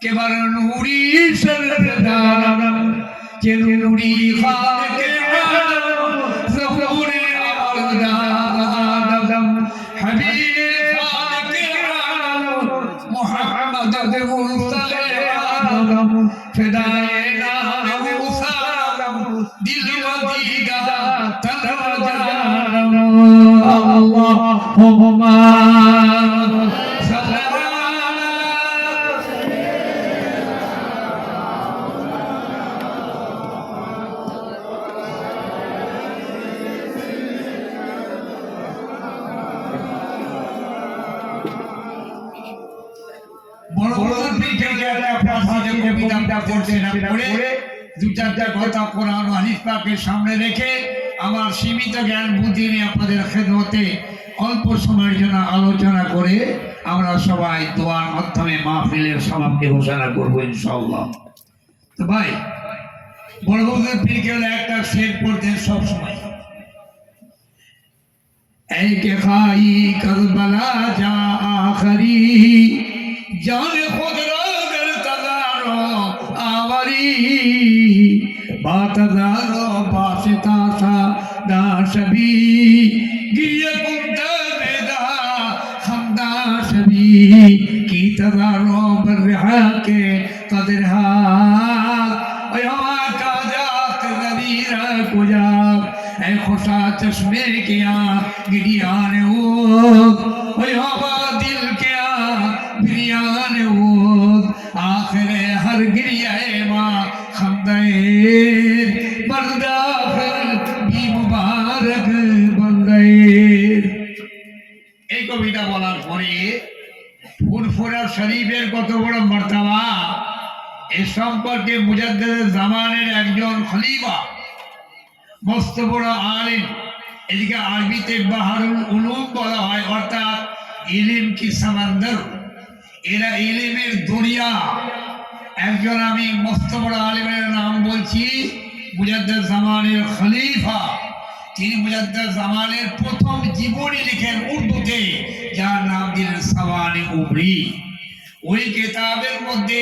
के बर नूरी सरदारम के नूरी खाक ज़हूर आदम हबीब खाक मोहम्मद मुस्तफ़ा फिदाए नाम उसालम दिल मदीदा तनवजारम अल्लाहुम्मा सामने रेखे सीमित ज्ञान बुद्धि निये आपनादेर खेदमते अल्प समয়ের জন্য आलोचना करे আমরা সবাই দোয়ার মাধ্যমে মাহফিলের সমাপ্তি ঘোষণা করব ইনশাআল্লাহ। তো ভাই বড় বড়দের পীর কেবল একটা শের পড়তেন সব সময়, ऐ के खाई करबला जा आखरी जान खुद रागर तदारो आवरी बातदारो बासिता सा दाशबी गिरिया कुंता बेदा खंदा शबी की तदारो बरहा के कदरहा अयमा का जात नबीरा कुजा ऐ खुशा चश्मे किया गिरियान वो हवा दिल किया गिरियान वो आखिर हर गिरियाए माँ खंदेर बंदा भी मुबारक बंदेर। এই কবিতা বলার পরে ফুরফুরা শরীফের কত বড় মর্তবা এ সম্পর্কে মুজাদ্দিদ জামানের একজন খলিফা मस्त बड़ आलिम एदिके आरबीते बाहरुल उलूम बला हय अर्थात इलिम की समंदर एरा इलिमेर दरिया एकजन आमी मस्त बड़ आलिमेर नाम बोलছি मुजाद्दिद জামানের खलीफा তিনি मुजाद्दिद জামানের प्रथम জীবনী লিখেন উর্দুতে যার নাম দিলেন সাওয়ানি উমরি। ওই কিতাবের মধ্যে